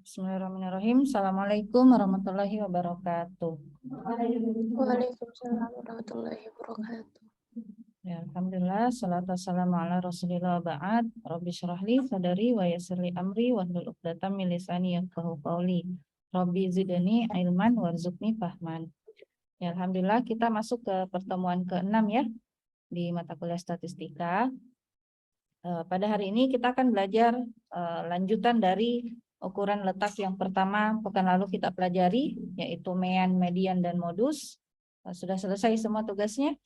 Bismillahirrahmanirrahim. Assalamualaikum warahmatullahi wabarakatuh. Waalaikumsalam warahmatullahi wabarakatuh. Ya, alhamdulillah, salatu wassalamu ala rasulillah ba'ad. Rabbi syrahli sadari wa yassirli amri wa hlul 'uqdatam min lisani yafqahu qawli. Rabbi zidni ilman warzuqni fahman. Ya, alhamdulillah kita masuk ke pertemuan ke-6 ya di mata kuliah statistika. Pada hari ini kita akan belajar lanjutan dari ukuran letak yang pertama pekan lalu kita pelajari, yaitu mean, median, dan modus. Sudah selesai semua tugasnya?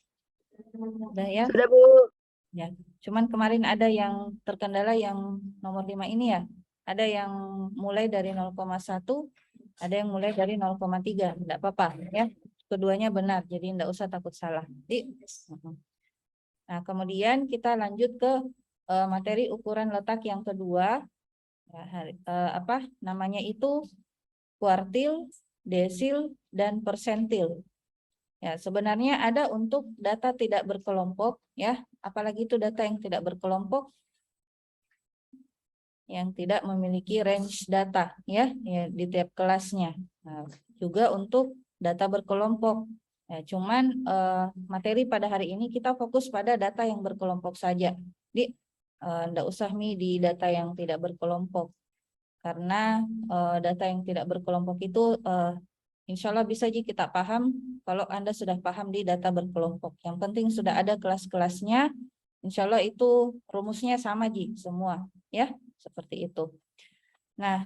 Sudah ya? Sudah, Bu. Ya. Cuman kemarin ada yang terkendala yang nomor 5 ini ya. Ada yang mulai dari 0,1, ada yang mulai dari 0,3. Tidak apa-apa ya. Keduanya benar, jadi tidak usah takut salah. Nah, kemudian kita lanjut ke materi ukuran letak yang kedua. Apa namanya itu? Kuartil, desil, dan persentil. Ya, sebenarnya ada untuk data tidak berkelompok ya, apalagi itu data yang tidak berkelompok yang tidak memiliki range data ya, di tiap kelasnya. Nah, juga untuk data berkelompok. Ya, cuman materi pada hari ini kita fokus pada data yang berkelompok saja. Jadi enggak usah di data yang tidak berkelompok. Karena data yang tidak berkelompok itu insya Allah bisa kita paham kalau Anda sudah paham di data berkelompok. Yang penting sudah ada kelas-kelasnya, insya Allah itu rumusnya sama semua, ya seperti itu. Nah,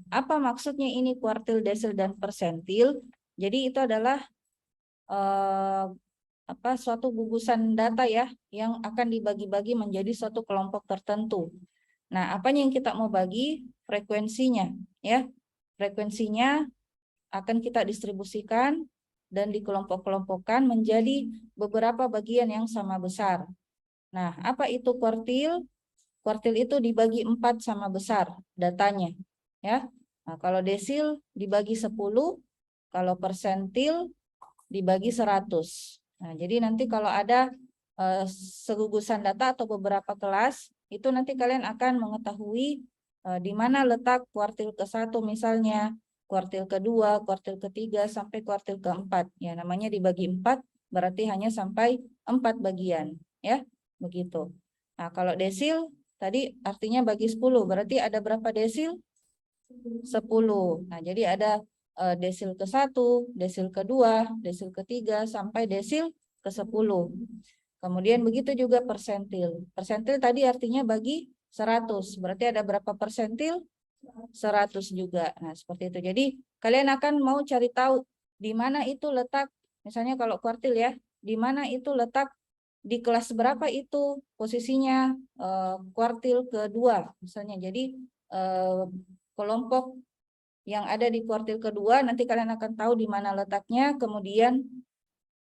apa maksudnya ini kuartil, desil, dan persentil? Jadi itu adalah suatu gugusan data ya yang akan dibagi-bagi menjadi suatu kelompok tertentu. Nah, apa yang kita mau bagi? Frekuensinya ya. Frekuensinya akan kita distribusikan dan dikelompok-kelompokkan menjadi beberapa bagian yang sama besar. Nah, apa itu kuartil? Kuartil itu dibagi 4 sama besar datanya ya. Nah, kalau desil dibagi 10, kalau persentil dibagi 100. Nah, jadi nanti kalau ada segugusan data atau beberapa kelas, itu nanti kalian akan mengetahui di mana letak kuartil ke-1 misalnya, kuartil kedua, kuartil ketiga, sampai kuartil keempat. Ya, namanya dibagi 4, berarti hanya sampai 4 bagian. Ya, begitu. Nah, kalau desil, tadi artinya bagi 10, berarti ada berapa desil? 10. Nah, jadi ada desil ke-1, desil kedua, desil ketiga, sampai desil ke-10. Kemudian begitu juga persentil. Persentil tadi artinya bagi 100. Berarti ada berapa persentil? 100 juga. Nah, seperti itu. Jadi, kalian akan mau cari tahu di mana itu letak, misalnya kalau kuartil ya, di mana itu letak di kelas berapa itu posisinya kuartil kedua misalnya. Jadi kelompok yang ada di kuartil kedua nanti kalian akan tahu di mana letaknya, kemudian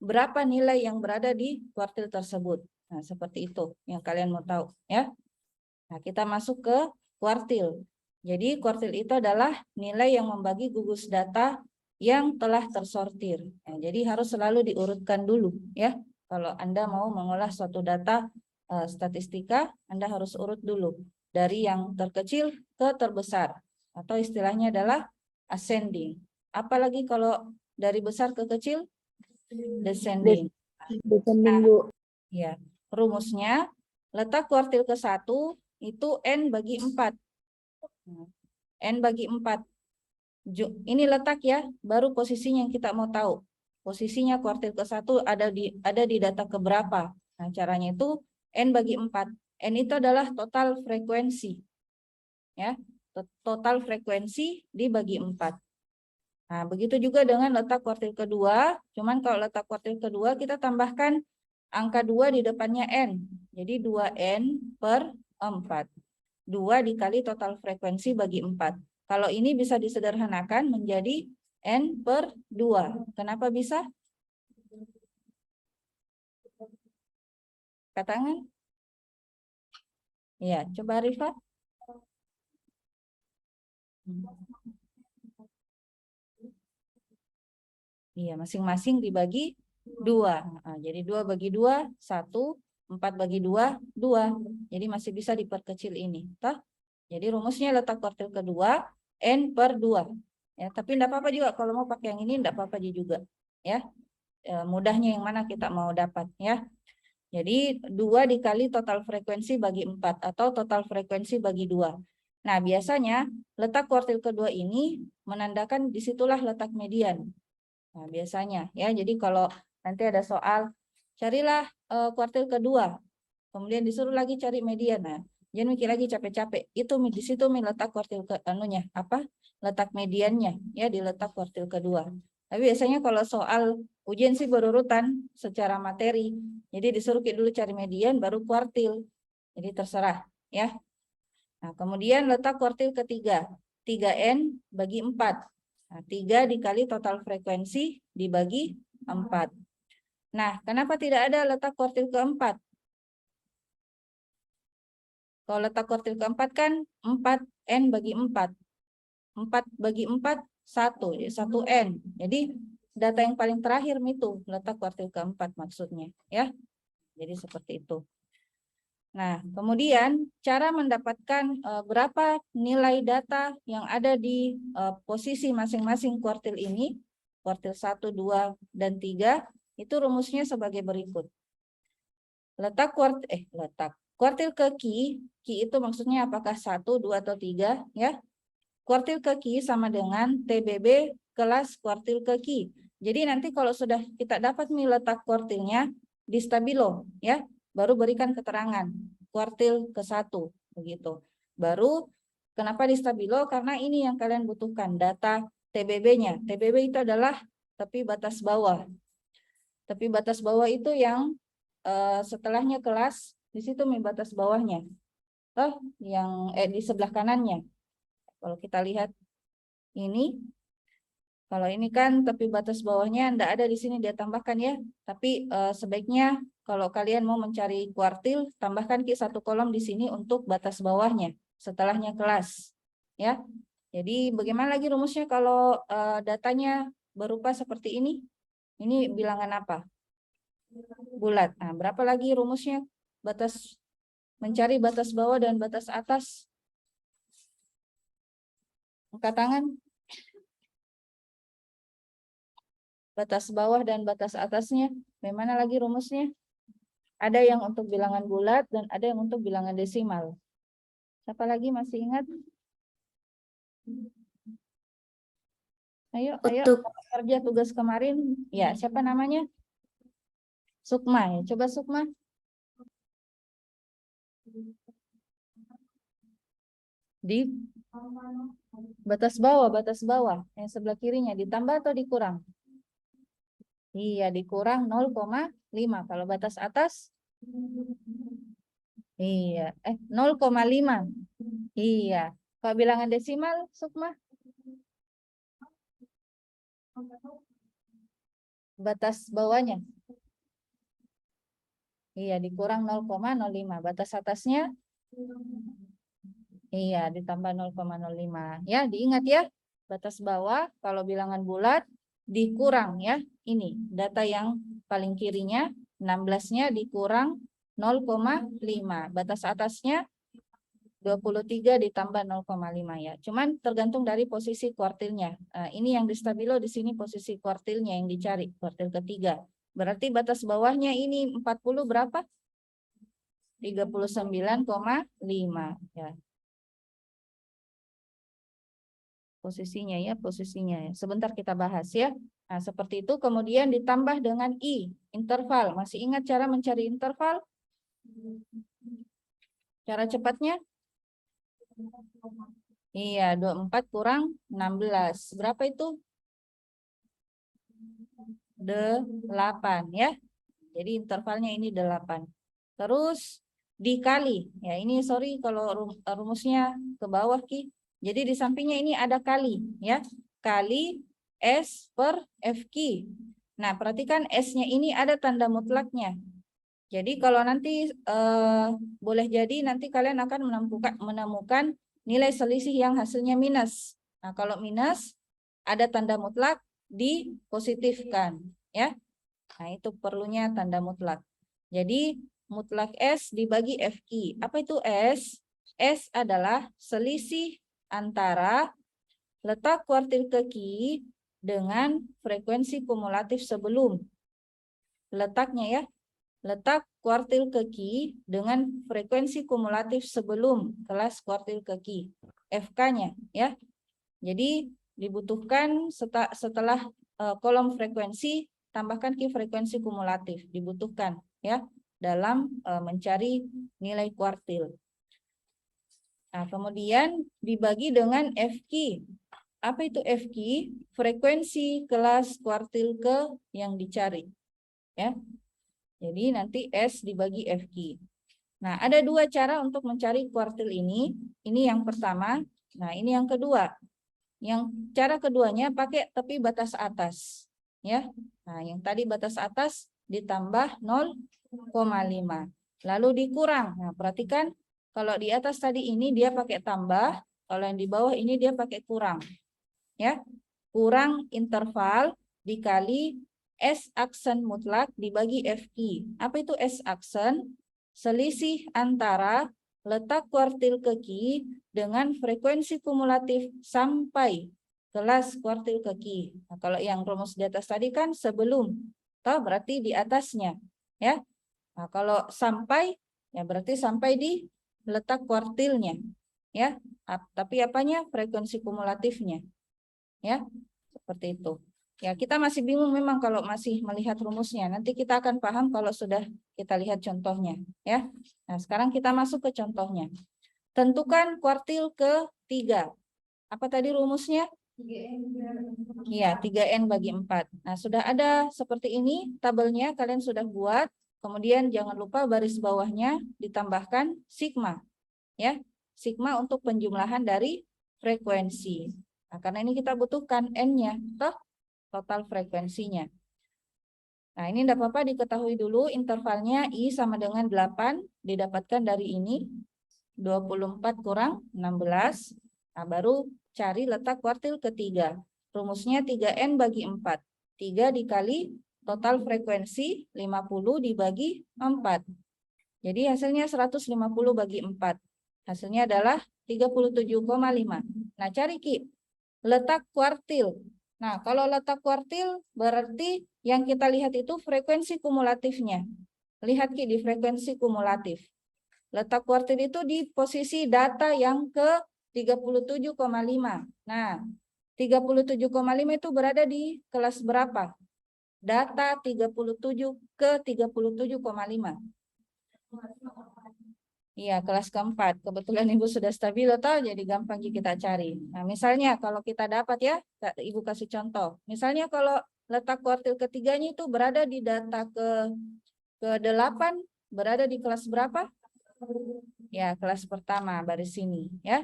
berapa nilai yang berada di kuartil tersebut. Nah, seperti itu yang kalian mau tahu ya. Nah, kita masuk ke kuartil. Jadi kuartil itu adalah nilai yang membagi gugus data yang telah tersortir. Nah, jadi harus selalu diurutkan dulu ya. Kalau Anda mau mengolah suatu data statistika, Anda harus urut dulu dari yang terkecil ke terbesar, atau istilahnya adalah ascending. Apalagi kalau dari besar ke kecil, descending. Descending, Nah, Bu. ya, rumusnya letak kuartil ke-1 itu N bagi 4. N bagi 4. Ini letak ya, baru posisinya yang kita mau tahu. Posisinya kuartil ke-1 ada di data keberapa. Nah, caranya itu N bagi 4. N itu adalah total frekuensi. Ya, total frekuensi dibagi 4. Nah, begitu juga dengan letak kuartil kedua, cuman kalau letak kuartil kedua kita tambahkan angka 2 di depannya N. Jadi 2N per 4. 2 dikali total frekuensi bagi 4. Kalau ini bisa disederhanakan menjadi N per 2. Kenapa bisa? Katakan. Ya, coba Rifat. Iya, masing-masing dibagi 2. Nah, jadi 2 bagi 2, 1. 4 bagi 2, 2. Jadi masih bisa diperkecil ini. Toh? Jadi rumusnya letak kuartil kedua, N per 2. Ya, tapi enggak apa-apa juga kalau mau pakai yang ini, enggak apa-apa juga. Ya, mudahnya yang mana kita mau dapat. Ya. Jadi 2 dikali total frekuensi bagi 4 atau total frekuensi bagi 2. Nah, biasanya letak kuartil kedua ini menandakan disitulah letak median. Nah, biasanya ya. Jadi kalau nanti ada soal, carilah kuartil kedua. Kemudian disuruh lagi cari median. Nah, jangan mikir lagi capek-capek. Itu di situ letak kuartil ke anunya, apa? Letak mediannya ya di letak kuartil kedua. Tapi biasanya kalau soal ujian sih berurutan secara materi. Jadi disuruh dulu cari median baru kuartil. Jadi terserah ya. Nah, kemudian letak kuartil ketiga. 3N bagi 4. Nah, 3 dikali total frekuensi dibagi 4. Nah, kenapa tidak ada letak kuartil keempat? Kalau letak kuartil keempat kan 4N bagi 4. 4 bagi 4, 1. Jadi 1N. Jadi data yang paling terakhir itu letak kuartil keempat maksudnya. Ya. Jadi seperti itu. Nah, kemudian cara mendapatkan berapa nilai data yang ada di posisi masing-masing kuartil ini, kuartil 1, 2, dan 3, itu rumusnya sebagai berikut. Letak kuartil ke ki itu maksudnya apakah 1, 2, atau 3, ya. Kuartil ke ki sama dengan TBB kelas kuartil ke ki. Jadi nanti kalau sudah kita dapat nih letak kuartilnya di stabilo, ya, baru berikan keterangan kuartil ke-1 begitu. Baru kenapa di stabilo? Karena ini yang kalian butuhkan, data TBB-nya. TBB itu adalah tepi batas bawah. Tepi batas bawah itu yang setelahnya kelas, di situ batas bawahnya. Oh, yang di sebelah kanannya. Kalau kita lihat ini, kalau ini kan tepi batas bawahnya enggak ada di sini, dia tambahkan ya. Tapi sebaiknya kalau kalian mau mencari kuartil, tambahkan satu kolom di sini untuk batas bawahnya, setelahnya kelas. Ya. Jadi bagaimana lagi rumusnya kalau datanya berupa seperti ini? Ini bilangan apa? Bulat. Nah, berapa lagi rumusnya? Batas mencari batas bawah dan batas atas. Angkat tangan. Batas bawah dan batas atasnya. Bagaimana lagi rumusnya? Ada yang untuk bilangan bulat dan ada yang untuk bilangan desimal. Siapa lagi masih ingat? Ayo, Untuk kerja tugas kemarin. Ya, siapa namanya? Sukma ya. Coba Sukma. Di batas bawah. Yang sebelah kirinya ditambah atau dikurang? Iya, dikurang 0,5. Kalau batas atas? Iya, 0,5. Iya. Kalau bilangan desimal, Sukma? Batas bawahnya? Iya, dikurang 0,05. Batas atasnya? Iya, ditambah 0,05. Ya, diingat ya. Batas bawah, kalau bilangan bulat, dikurang ya. Ini, data yang paling kirinya, 16-nya dikurang 0,5. Batas atasnya 23 ditambah 0,5 ya. Cuman tergantung dari posisi kuartilnya. Ini yang di stabilo di sini posisi kuartilnya yang dicari, kuartil ketiga. Berarti batas bawahnya ini 40 berapa? 39,5 ya. Posisinya ya, posisinya ya. Sebentar kita bahas ya. Nah, seperti itu kemudian ditambah dengan I, interval. Masih ingat cara mencari interval? Cara cepatnya? Iya, 24 kurang 16. Berapa itu? 8 ya. Jadi intervalnya ini 8. Terus dikali. Ya, ini sorry kalau rumusnya ke bawah Ki. Jadi di sampingnya ini ada kali ya. Kali S per FQ. Nah, perhatikan S-nya ini ada tanda mutlaknya. Jadi kalau nanti boleh jadi nanti kalian akan menemukan nilai selisih yang hasilnya minus. Nah, kalau minus ada tanda mutlak dipositifkan ya. Nah, itu perlunya tanda mutlak. Jadi mutlak S dibagi FQ. Apa itu S? S adalah selisih antara letak kuartil keki dengan frekuensi kumulatif sebelum. Letaknya ya, letak kuartil keki dengan frekuensi kumulatif sebelum kelas kuartil keki. FK-nya ya. Jadi dibutuhkan setelah kolom frekuensi tambahkan ki frekuensi kumulatif, dibutuhkan ya dalam mencari nilai kuartil. Nah, kemudian dibagi dengan FQ. Apa itu FQ? Frekuensi kelas kuartil ke yang dicari. Ya. Jadi nanti S dibagi FQ. Nah, ada dua cara untuk mencari kuartil ini. Ini yang pertama. Nah, ini yang kedua. Yang cara keduanya pakai tepi batas atas. Ya. Nah, yang tadi batas atas ditambah 0,5. Lalu dikurang. Nah, perhatikan kalau di atas tadi ini dia pakai tambah, kalau yang di bawah ini dia pakai kurang. Ya. Kurang interval dikali S aksen mutlak dibagi FQ. Apa itu S aksen? Selisih antara letak kuartil keki dengan frekuensi kumulatif sampai kelas kuartil keki. Nah, kalau yang rumus di atas tadi kan sebelum, toh berarti di atasnya, ya. Nah, kalau sampai, ya berarti sampai di letak kuartilnya, ya. Tapi apanya? Frekuensi kumulatifnya, ya. Seperti itu. Ya, kita masih bingung memang kalau masih melihat rumusnya. Nanti kita akan paham kalau sudah kita lihat contohnya, ya. Nah, sekarang kita masuk ke contohnya. Tentukan kuartil ke-3. Apa tadi rumusnya? Iya, 3N bagi 4. Nah, sudah ada seperti ini tabelnya, kalian sudah buat. Kemudian jangan lupa baris bawahnya ditambahkan sigma. Ya, sigma untuk penjumlahan dari frekuensi. Nah, karena ini kita butuhkan N-nya, total frekuensinya. Nah, ini tidak apa-apa diketahui dulu intervalnya I sama dengan 8 didapatkan dari ini. 24 kurang 16. Nah, baru cari letak kuartil ke-3. Rumusnya 3N bagi 4. 3 dikali total frekuensi 50 dibagi 4. Jadi hasilnya 150 bagi 4. Hasilnya adalah 37,5. Nah, cari Ki letak kuartil. Nah, kalau letak kuartil berarti yang kita lihat itu frekuensi kumulatifnya. Lihat Ki di frekuensi kumulatif. Letak kuartil itu di posisi data yang ke 37,5. Nah, 37,5 itu berada di kelas berapa? Data 37 ke 37,5. Iya, kelas keempat. Kebetulan Ibu sudah stabil atau jadi gampang kita cari. Nah, misalnya kalau kita dapat ya, Ibu kasih contoh. Misalnya kalau letak kuartil ketiganya itu berada di data ke-8, berada di kelas berapa? Ya, kelas pertama baris sini ya.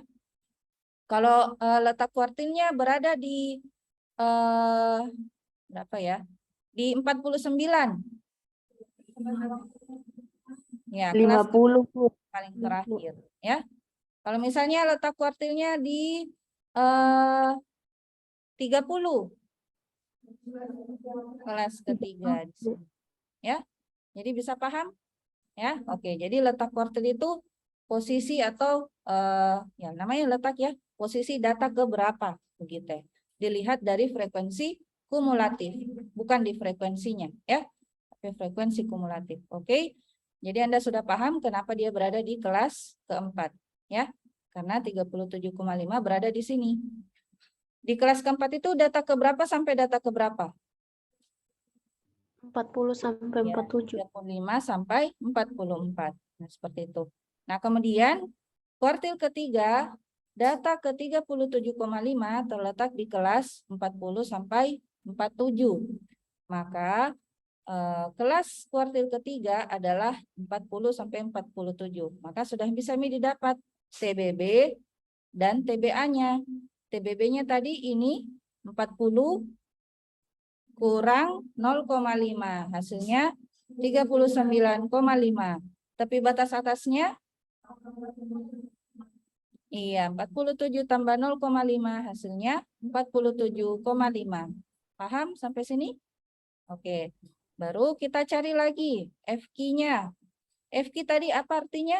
Kalau letak kuartilnya berada di berapa ya? Di 49. Ya, kelas 50, Bu. paling terakhir ya. Kalau misalnya letak kuartilnya di 30. Kelas ketiga di sini. Ya. Jadi bisa paham? Ya. Oke, jadi letak kuartil itu posisi atau ya namanya letak ya, posisi data ke berapa begitu. Dilihat dari frekuensi kumulatif, bukan di frekuensinya ya. Tapi frekuensi kumulatif. Oke. Jadi Anda sudah paham kenapa dia berada di kelas keempat ya. Karena 37,5 berada di sini. Di kelas keempat itu data keberapa sampai data keberapa? 40 sampai Ya, 47. 35 sampai 44. Nah, seperti itu. Nah, kemudian kuartil ketiga, data ke 37,5 terletak di kelas 40 sampai 47. Maka kelas kuartil ketiga adalah 40 sampai 47. Maka sudah bisa didapat TBB dan TBA-nya. TBB-nya tadi ini 40 kurang 0,5. Hasilnya 39,5. Tapi batas atasnya iya 47 tambah 0,5 hasilnya 47,5. Paham sampai sini? Oke. Baru kita cari lagi FQ-nya. FQ tadi apa artinya?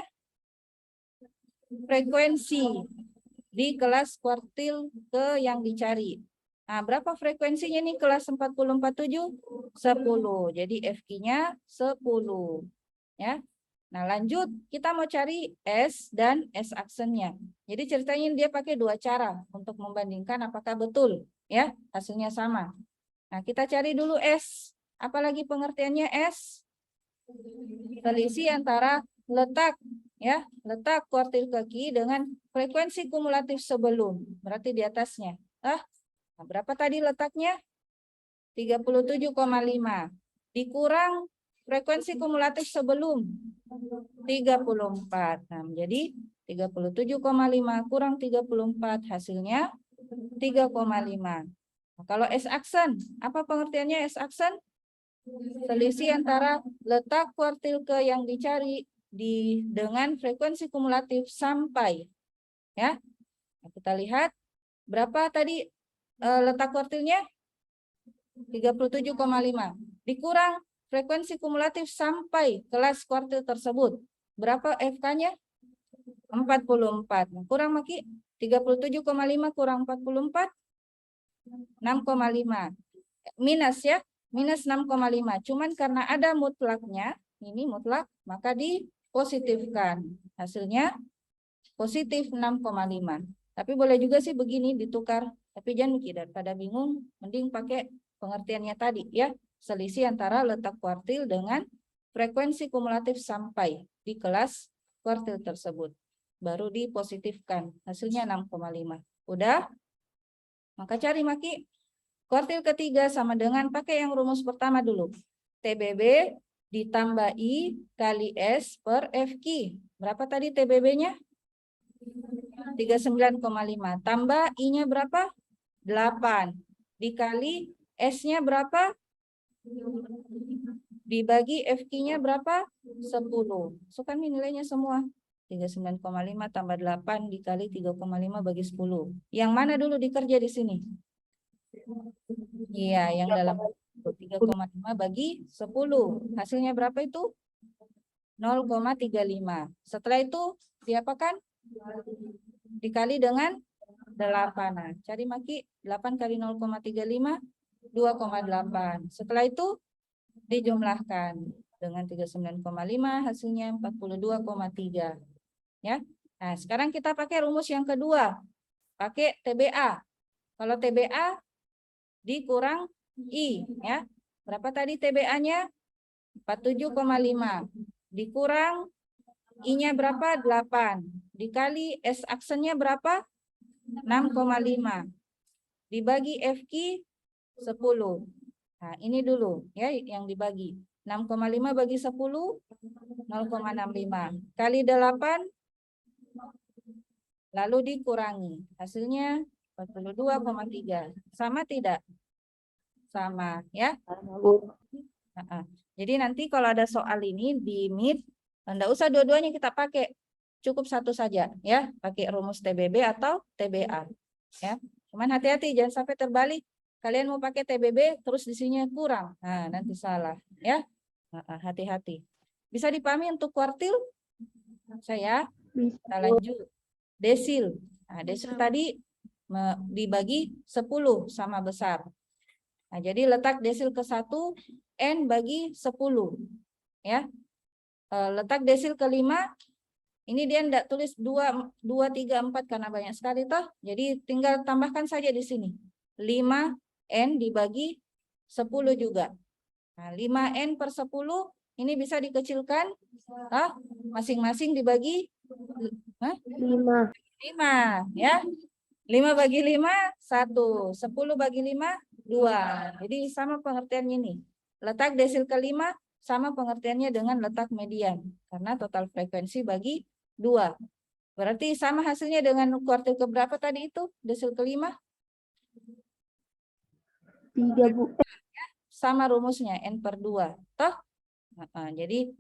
Frekuensi di kelas kuartil ke yang dicari. Nah, berapa frekuensinya nih kelas 447? 10. Jadi FQ-nya 10. Ya. Nah, lanjut kita mau cari S dan S aksennya. Jadi ceritanya dia pakai dua cara untuk membandingkan apakah betul ya hasilnya sama. Nah, kita cari dulu S. Apalagi pengertiannya S? Selisih antara letak ya, letak kuartil kaki dengan frekuensi kumulatif sebelum, berarti di atasnya. Nah, berapa tadi letaknya? 37,5 dikurang frekuensi kumulatif sebelum 34. Nah, menjadi 37,5 kurang 34 hasilnya 3,5. Nah, kalau S aksen, apa pengertiannya S aksen? Selisih antara letak kuartil ke yang dicari dengan frekuensi kumulatif sampai ya. Nah, kita lihat berapa tadi letak kuartilnya? 37,5 dikurang frekuensi kumulatif sampai kelas kuartil tersebut. Berapa FK-nya? 44. Nah, kurang Maki 37,5 kurang 44 6,5. Minus ya. Minus 6,5. Cuman karena ada mutlaknya, ini mutlak, maka dipositifkan. Hasilnya positif 6,5. Tapi boleh juga sih begini ditukar. Tapi jangan mikir daripada bingung, mending pakai pengertiannya tadi ya. Selisih antara letak kuartil dengan frekuensi kumulatif sampai di kelas kuartil tersebut. Baru dipositifkan. Hasilnya 6,5. Udah? Maka cari Maki. Kuartil ketiga sama dengan pakai yang rumus pertama dulu. TBB ditambah I kali S per FQ. Berapa tadi TBB-nya? 39,5. Tambah I-nya berapa? 8. Dikali S-nya berapa? Dibagi FQ-nya berapa? 10. So kan nilainya semua. 39,5 tambah 8 dikali 3,5 bagi 10. Yang mana dulu dikerja di sini? Iya, yang dalam 3,5 bagi 10. Hasilnya berapa itu? 0,35. Setelah itu diapakan? Dikali dengan 8. Nah, cari Maki 8 kali 0,35 2,8. Setelah itu dijumlahkan dengan 39,5 hasilnya 42,3. Ya. Nah, sekarang kita pakai rumus yang kedua. Pakai TBA. Kalau TBA dikurang I ya. Berapa tadi TBA-nya? 47,5. Dikurang I-nya berapa? 8. Dikali S aksennya berapa? 6,5. Dibagi FQ 10. Nah, ini dulu ya yang dibagi. 6,5 bagi 10 0,65. Kali 8 lalu dikurangi. Hasilnya 42,3. Sama tidak? Sama ya. Jadi nanti kalau ada soal ini di MIT, enggak usah dua-duanya kita pakai. Cukup satu saja ya, pakai rumus TBB atau TBA. Ya. Cuman hati-hati jangan sampai terbalik. Kalian mau pakai TBB terus di sini kurang. Nah, nanti salah ya. Hati-hati. Bisa dipahami untuk kuartil? Saya kita lanjut. Desil. Nah, desil tadi dibagi 10 sama besar. Nah, jadi letak desil ke 1 N bagi 10. Ya. Letak desil ke 5 ini dia enggak tulis 2 3 4 karena banyak sekali toh. Jadi tinggal tambahkan saja di sini. 5 N dibagi 10 juga. Nah, 5N per 10 ini bisa dikecilkan masing-masing dibagi 5. 5 ya. 5 bagi 5 1, 10 bagi 5 2. Jadi sama pengertiannya ini. Letak desil ke-5 sama pengertiannya dengan letak median karena total frekuensi bagi 2. Berarti sama hasilnya dengan kuartil keberapa tadi itu? Desil ke-5? 3, Bu. Sama rumusnya N per 2. Toh? Jadi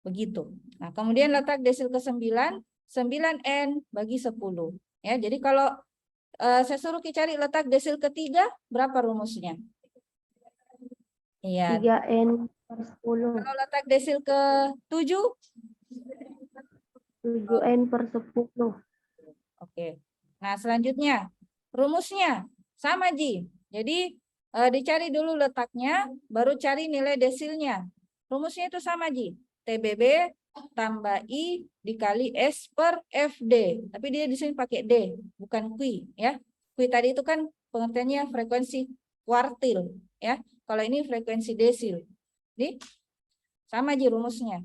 begitu. Nah, kemudian letak desil ke-9 9N bagi 10. Ya, jadi kalau saya suruh cari letak desil ketiga, berapa rumusnya? Iya. 3N per 10. Kalau letak desil ke 7? 7N per 10. Oke. Nah, selanjutnya rumusnya sama, Ji. Jadi dicari dulu letaknya, baru cari nilai desilnya. Rumusnya itu sama, Ji. TBB tambah I dikali S per FD. Tapi dia di sini pakai D, bukan Q, ya. Q tadi itu kan pengertiannya frekuensi kuartil, ya. Kalau ini frekuensi desil. Jadi sama, Ji, rumusnya.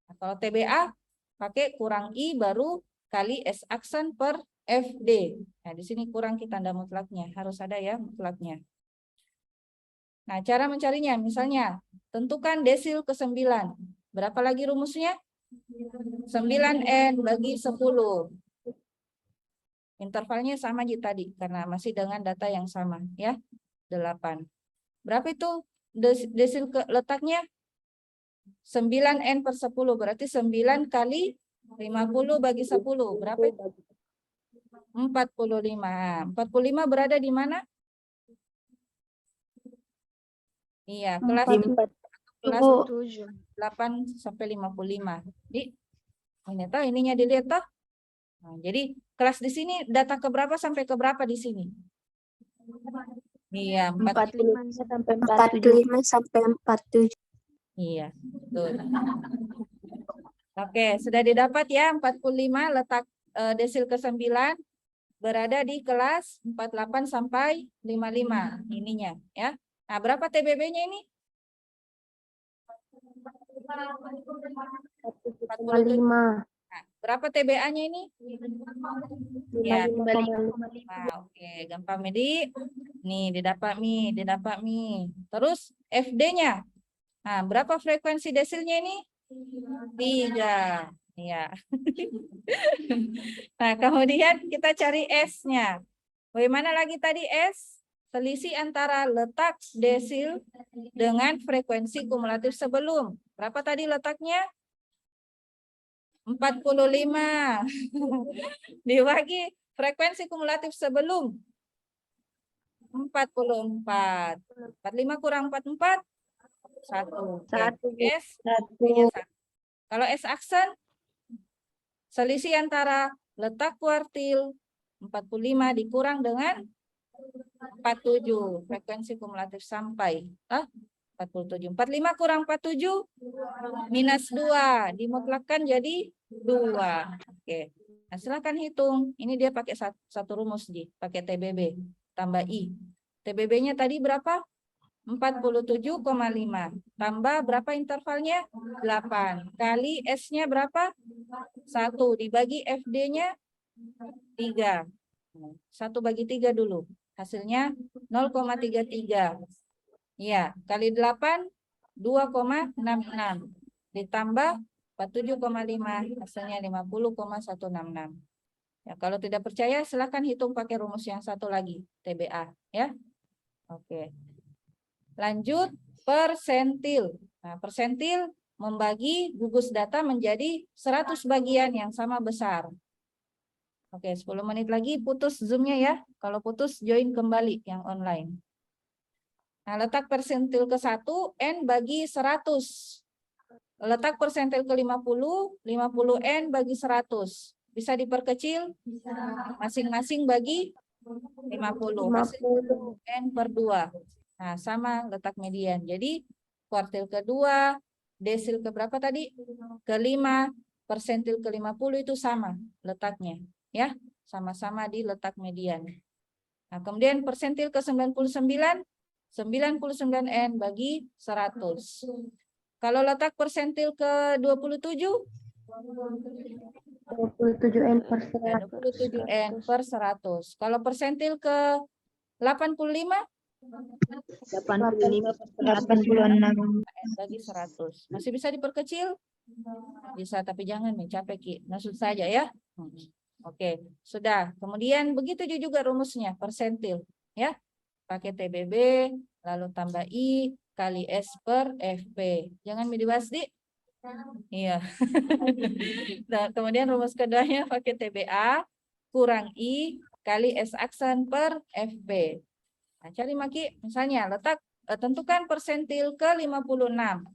Nah, kalau TBA pakai kurang I baru kali S aksen per FD. Nah, di sini kurang kita tanda mutlaknya. Harus ada ya mutlaknya. Nah, cara mencarinya misalnya tentukan desil ke-9. Berapa lagi rumusnya? 9N bagi 10. Intervalnya sama aja tadi karena masih dengan data yang sama ya. 8. Berapa itu desil ke letaknya? 9N per 10 berarti 9 kali 50 bagi 10. Berapa itu? 45. 45 berada di mana? Iya, kelas 8 sampai 55. Jadi ini tahu ininya dilihat toh. Nah, jadi kelas di sini data ke berapa sampai ke berapa di sini? Iya, 45 sampai 47. 45 sampai 47. Iya, betul. Oke, sudah didapat ya 45 letak desil ke-9 berada di kelas 48 sampai 55 ininya ya. Nah, berapa TBB-nya ini? 45. Nah, berapa TBA-nya ini? Ya, 55,5. oke, gampang Medi. Nih, didapat Mi. Terus FD-nya. Nah, berapa frekuensi desilnya ini? 3. Ya. Nah, kemudian kita cari S-nya. Bagaimana lagi tadi S? Selisih antara letak desil dengan frekuensi kumulatif sebelum. Berapa tadi letaknya? 45. Dibagi frekuensi kumulatif sebelum. 44. 45 kurang 44? 1. S. Kalau S aksen, selisih antara letak kuartil 45 dikurang dengan 47. Frekuensi kumulatif sampai. 47. 45 kurang 47 minus 2. Dimutlakkan jadi 2. Oke. Nah, silakan hitung. Ini dia pakai satu rumus pakai TBB tambah I. TBB-nya tadi berapa? 47,5. Tambah berapa intervalnya? 8. Kali S-nya berapa? 1. Dibagi FD-nya 3. 1 bagi 3 dulu. Hasilnya 0,33. Ya, kali 8 2,66 ditambah 47,5 hasilnya 50,166. Ya, kalau tidak percaya silakan hitung pakai rumus yang satu lagi, TBA ya. Oke. Lanjut persentil. Nah, persentil membagi gugus data menjadi 100 bagian yang sama besar. Oke, 10 menit lagi putus Zoom-nya ya. Kalau putus join kembali yang online. Nah, letak persentil ke-1 N bagi 100. Letak persentil ke-50, 50N bagi 100. Bisa diperkecil? Masing-masing bagi 50. 50. N per 2. Nah, sama letak median. Jadi, kuartil kedua, desil ke berapa tadi? Ke-5, persentil ke-50 itu sama letaknya. Ya, sama-sama di letak median. Nah, kemudian persentil ke-99, 99N bagi 100. Kalau letak persentil ke-27? 27N per 100. 27N per 100. Kalau persentil ke-85? 85 per 86. N bagi 100. Masih bisa diperkecil? Bisa, tapi jangan nih, capek Ki. Maksud saja ya. Oke, sudah. Kemudian begitu juga rumusnya, persentil. Ya, pakai TBB, lalu tambah I, kali S per FP. Jangan dibahas di. Iya. Nah, kemudian rumus keduanya pakai TBA, kurang I, kali S aksen per FP. Nah, cari Maki, misalnya letak, tentukan persentil ke 56.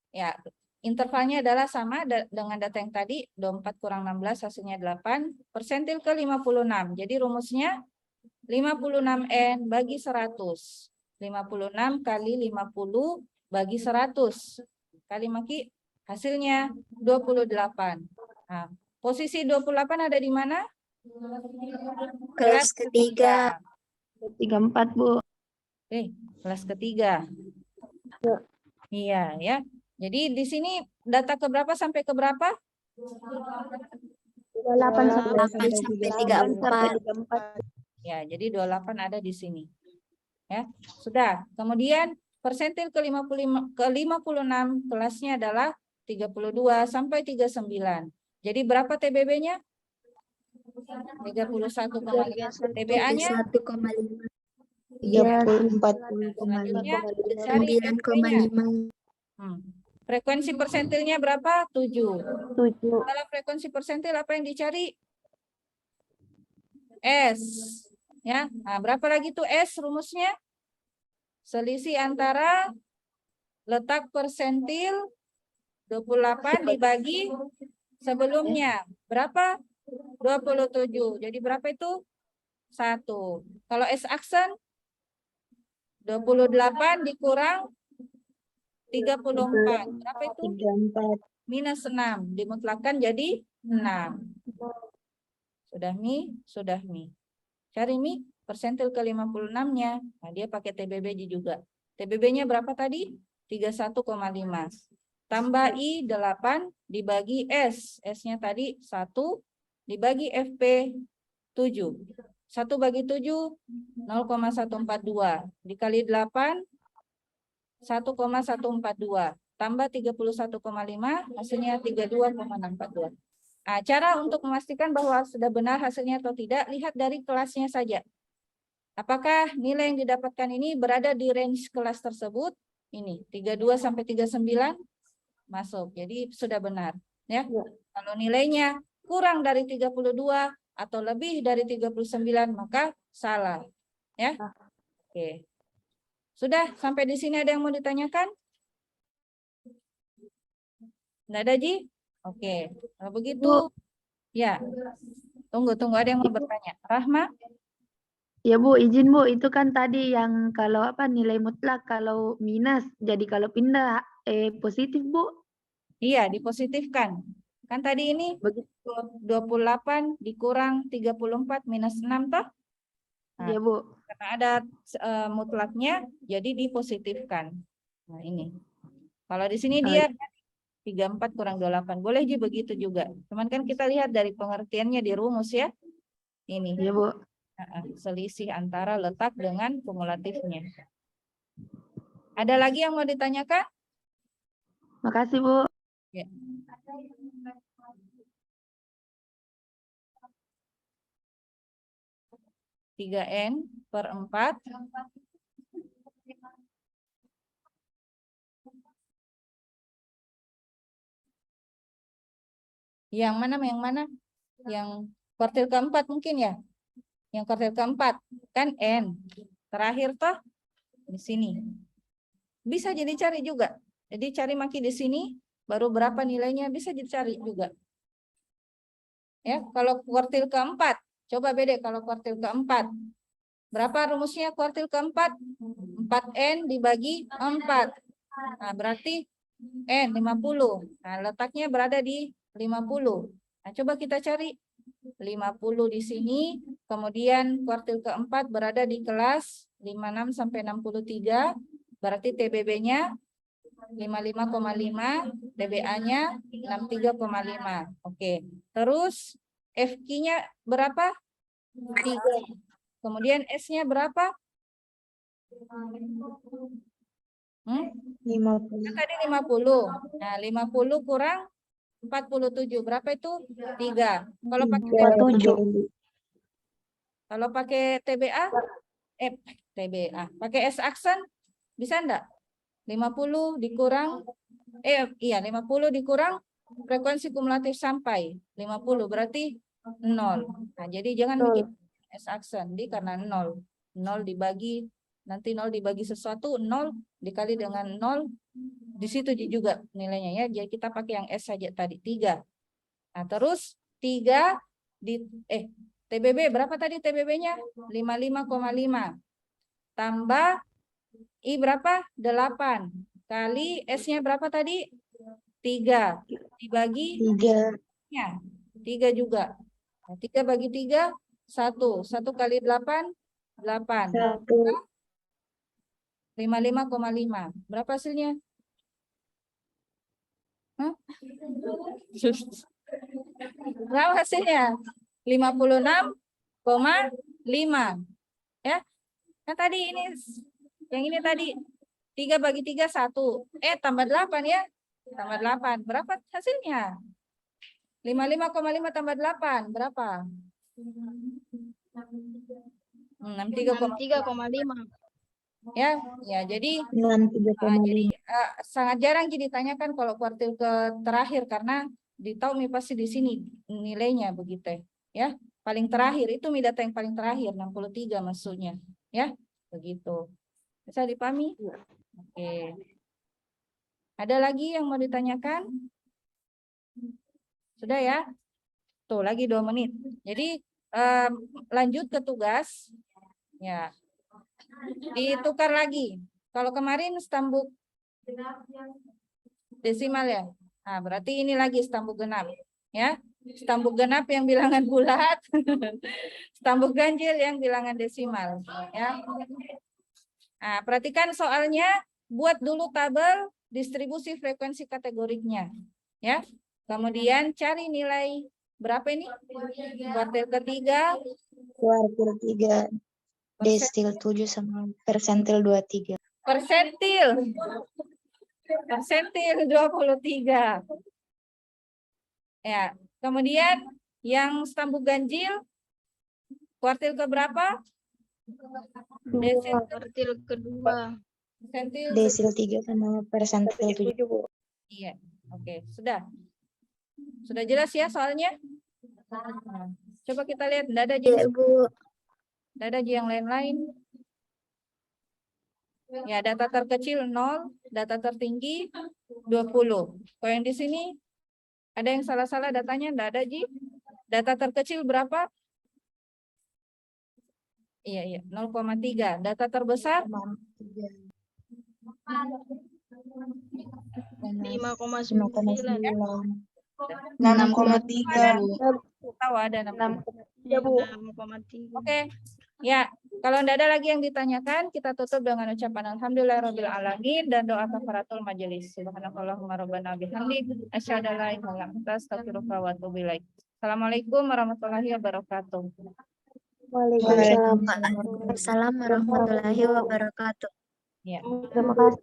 Ya, intervalnya adalah sama dengan data yang tadi, 24 kurang 16 hasilnya 8, persentil ke 56. Jadi rumusnya 56N bagi 100. 56 kali 50 bagi 100. Kali maki hasilnya 28. Nah, posisi 28 ada di mana? Kelas ketiga. 34, Bu. Kelas ketiga. Iya, ya. Jadi di sini data keberapa sampai ke berapa? 28 sampai 34. 34. Ya, jadi 28 ada di sini. Ya, sudah. Kemudian persentil ke 56 kelasnya adalah 32 sampai 39. Jadi berapa TBB-nya? 31,5. TBA-nya 1,5. Iya, 34,5. selanjutnya cari FP-nya. 9,5. Frekuensi persentilnya berapa? 7. 7. Dalam frekuensi persentil apa yang dicari? S. Ya, nah, berapa lagi tuh S rumusnya? Selisih antara letak persentil 28 dibagi sebelumnya. Berapa? 27. Jadi berapa itu? 1. Kalau S aksen 28 dikurang 34. Berapa itu? 34. Minus 6. Dimutlakkan jadi 6. Sudah Mi? Sudah Mi. Cari Mi persentil ke 56-nya. Nah, dia pakai TBB juga. TBB-nya berapa tadi? 31,5. Tambah I 8 dibagi S. S-nya tadi 1 dibagi FP 7. 1 bagi 7 0,142. Dikali 8 1,142. Tambah 31,5 hasilnya 32,642. Nah, cara untuk memastikan bahwa sudah benar hasilnya atau tidak, lihat dari kelasnya saja. Apakah nilai yang didapatkan ini berada di range kelas tersebut? Ini 32 sampai 39 masuk. Jadi sudah benar, ya. Kalau nilainya kurang dari 32 atau lebih dari 39 maka salah, ya. Oke. Sudah sampai di sini ada yang mau ditanyakan? Enggak ada, Ji? Oke. Kalau begitu, ya. Tunggu ada yang mau bertanya. Rahma? Ya Bu, izin Bu, itu kan tadi yang kalau apa nilai mutlak kalau minus, jadi kalau pindah positif Bu. Iya, dipositifkan. Kan tadi ini Begitu. 28 dikurang 34 minus 6 toh? Nah, Iya Bu. karena ada mutlaknya, jadi dipositifkan. Nah, ini. Kalau di sini dia 34 kurang 28. Boleh juga begitu juga. Cuman kan kita lihat dari pengertiannya di rumus ya. Ini. Iya Bu. Selisih antara letak dengan kumulatifnya. Ada lagi yang mau ditanyakan? Makasih Bu. Ya. Tiga N per 4. Yang mana? Yang kuartil keempat mungkin ya? Yang kuartil keempat kan N. Terakhir toh di sini. Bisa jadi cari juga. Jadi cari maki di sini baru berapa nilainya bisa dicari juga. Ya, kalau kuartil keempat, coba beda kalau kuartil keempat. Berapa rumusnya kuartil keempat? 4N dibagi 4. Nah, berarti N 50. Nah, letaknya berada di 50. Nah, coba kita cari 50 di sini, kemudian kuartil keempat berada di kelas 56 sampai 63, berarti TBB-nya 55,5, TBA-nya 63,5. Oke. Terus FQ-nya berapa? 3. Kemudian S-nya berapa? 50. Tadi 50. Nah, 50 kurang 47. Berapa itu? 3. Kalau pakai TBA, 47. kalau pakai TBA, TBA, pakai S aksen bisa enggak? 50 dikurang 50 dikurang frekuensi kumulatif sampai 50 berarti 0. Nah, jadi jangan bikin S aksen di karena 0. 0 dibagi Nanti 0 dibagi sesuatu, 0 dikali dengan 0, di situ juga nilainya ya. Jadi kita pakai yang S saja tadi, 3. Nah, terus 3 TBB berapa tadi TBB-nya? 55,5. Tambah I berapa? 8. Kali S-nya berapa tadi? 3. Dibagi 3. nya 3 juga. Nah, 3 bagi 3, 1. 1 kali 8, 8. 1. 55,5. Berapa hasilnya? Hah? Berapa hasilnya? 56,5. Ya. Kan tadi ini, yang ini tadi 3 bagi 3, 1. Tambah 8 ya. Tambah 8. Berapa hasilnya? 55,5 tambah 8. Berapa? 63,5. Ya, jadi 63,5. sangat jarang jadi ditanyakan kalau kuartil ke terakhir karena ditahu pasti di sini nilainya begitu ya. Paling terakhir itu data yang paling terakhir 63 maksudnya ya. Begitu. Bisa dipahami? Oke. Ada lagi yang mau ditanyakan? Sudah ya? Tuh lagi 2 menit. Jadi lanjut ke tugas. Ya. Ditukar lagi. Kalau kemarin stambuk desimal ya. Nah, berarti ini lagi stambuk genap. Ya. Stambuk genap yang bilangan bulat. Stambuk ganjil yang bilangan desimal. Ya. Nah, perhatikan soalnya. Buat dulu tabel distribusi frekuensi kategoriknya. Ya. Kemudian cari nilai berapa ini? Kuartil ketiga. Kuartil 3. Desil 7 sama persentil 23. Persentil 23. Ya, kemudian yang stambuk ganjil kuartil ke berapa? Desil Kuartil kedua. Desil 3 sama persentil 7. Iya, oke, sudah. Sudah jelas ya soalnya? Nah, coba kita lihat, tidak ada Ya, Bu. tidak ada yang lain-lain. Ya, data terkecil 0, data tertinggi 20. Kalau yang di sini ada yang salah-salah datanya, tidak ada, Ji. Data terkecil berapa? Iya, 0,3. Data terbesar? 5,9. 6,3, Bu. Tahu ada 6. 6,3. Oke. Ya, kalau tidak ada lagi yang ditanyakan, kita tutup dengan ucapan alhamdulillahirabbil alamin dan doa kafaratul majelis. Subhanakallahumma rabbana bihamdik asyhadu an la ilaha illa anta astaghfiruka wa atubu ilaik. Assalamualaikum warahmatullahi wabarakatuh. Waalaikumsalam warahmatullahi wabarakatuh. Ya. Terima kasih.